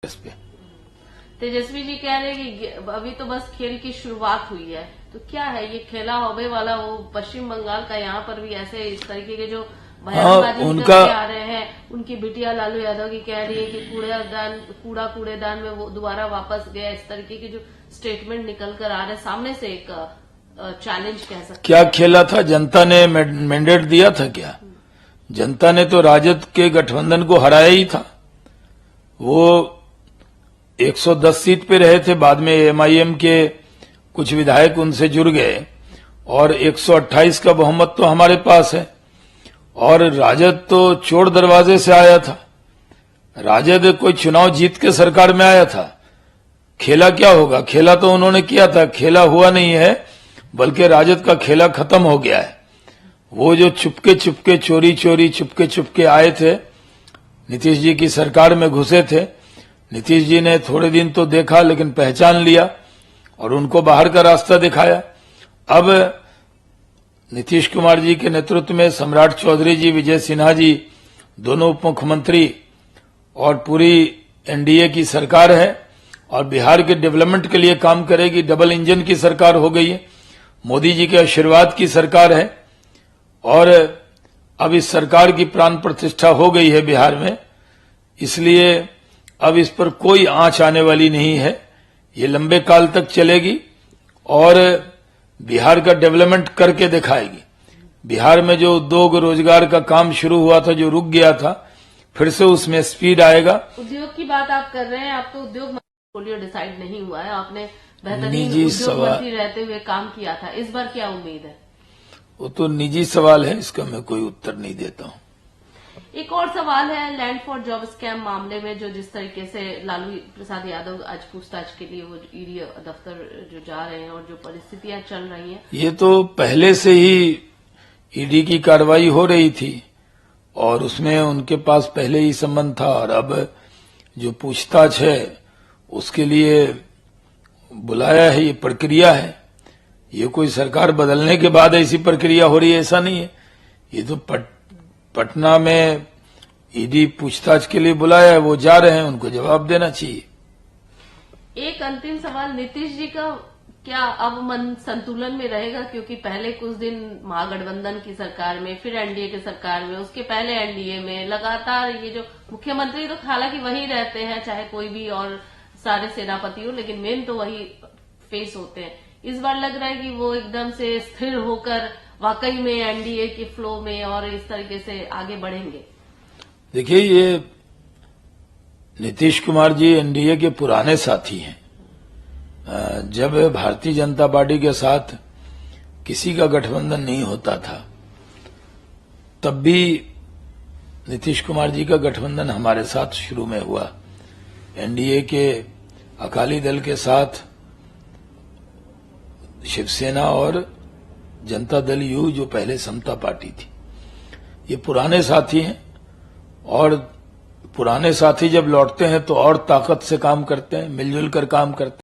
इस पे तेजस्वी जी कह रहे हैं कि अभी तो बस खेल की शुरुआत हुई है, तो क्या है ये खेला होबे वाला? वो पश्चिम बंगाल का यहाँ पर भी ऐसे इस तरीके के जो बयानबाजी निकल के आ रहे हैं, उनकी बिटिया लालू यादव की कह रही है कि कूड़ेदान में वो दोबारा वापस गया। इस तरीके की जो स्टेटमेंट निकल कर आ रहे हैं, सामने से एक चैलेंज कह सकते। क्या खेला था? जनता ने मैंडेट दिया था क्या? जनता ने तो राजद के गठबंधन को हराया ही था। वो 110 सीट पे रहे थे, बाद में एमआईएम के कुछ विधायक उनसे जुड़ गए और 128 का बहुमत तो हमारे पास है। और राजद तो चोर दरवाजे से आया था। राजद कोई चुनाव जीत के सरकार में आया था। खेला क्या होगा? खेला तो उन्होंने किया था, खेला हुआ नहीं है, बल्कि राजद का खेला खत्म हो गया है। वो जो चुपके चुपके चोरी चुपके आए थे, नीतीश जी की सरकार में घुसे थे। नीतीश जी ने थोड़े दिन तो देखा, लेकिन पहचान लिया और उनको बाहर का रास्ता दिखाया। अब नीतीश कुमार जी के नेतृत्व में सम्राट चौधरी जी, विजय सिन्हा जी, दोनों उप मुख्यमंत्री और पूरी एनडीए की सरकार है और बिहार के डेवलपमेंट के लिए काम करेगी। डबल इंजन की सरकार हो गई है, मोदी जी के आशीर्वाद की सरकार है और अब इस सरकार की प्राण प्रतिष्ठा हो गई है बिहार में। इसलिए अब इस पर कोई आंच आने वाली नहीं है। ये लंबे काल तक चलेगी और बिहार का डेवलपमेंट करके दिखाएगी। बिहार में जो उद्योग रोजगार का काम शुरू हुआ था, जो रुक गया था, फिर से उसमें स्पीड आएगा। उद्योग की बात आप कर रहे हैं, आप तो उद्योग पोर्टफोलियो डिसाइड नहीं हुआ है। आपने बेहतरीन निजी उद्योग मंत्री रहते हुए काम किया था। इस बार क्या उम्मीद है? वो तो निजी सवाल है, इसका मैं कोई उत्तर नहीं देता हूं। एक और सवाल है लैंड फॉर जॉब स्कैम मामले में, जो जिस तरीके से लालू प्रसाद यादव आज पूछताछ के लिए वो ईडी दफ्तर जो जा रहे हैं और जो परिस्थितियां चल रही हैं, ये तो पहले से ही ईडी की कार्रवाई हो रही थी और उसमें उनके पास पहले ही संबंध था। और अब जो पूछताछ है उसके लिए बुलाया है, ये प्रक्रिया है। ये कोई सरकार बदलने के बाद ऐसी प्रक्रिया हो रही है, ऐसा नहीं है। ये तो पटना में ईडी पूछताछ के लिए बुलाया है, वो जा रहे हैं, उनको जवाब देना चाहिए। एक अंतिम सवाल, नीतीश जी का क्या अब मन संतुलन में रहेगा? क्योंकि पहले कुछ दिन महागठबंधन की सरकार में, फिर एनडीए की सरकार में, उसके पहले एनडीए में, लगातार ये जो मुख्यमंत्री तो हालांकि वही रहते हैं, चाहे कोई भी और सारे सेनापति हो, लेकिन मेन तो वही फेस होते हैं। इस बार लग रहा है कि वो एकदम से स्थिर होकर वाकई में एनडीए के फ्लो में और इस तरीके से आगे बढ़ेंगे। देखिए, ये नीतीश कुमार जी एनडीए के पुराने साथी हैं। जब भारतीय जनता पार्टी के साथ किसी का गठबंधन नहीं होता था, तब भी नीतीश कुमार जी का गठबंधन हमारे साथ शुरू में हुआ। एनडीए के अकाली दल के साथ शिवसेना और जनता दल यू, जो पहले समता पार्टी थी, ये पुराने साथी हैं। और पुराने साथी जब लौटते हैं तो और ताकत से काम करते हैं, मिलजुल कर काम करते हैं।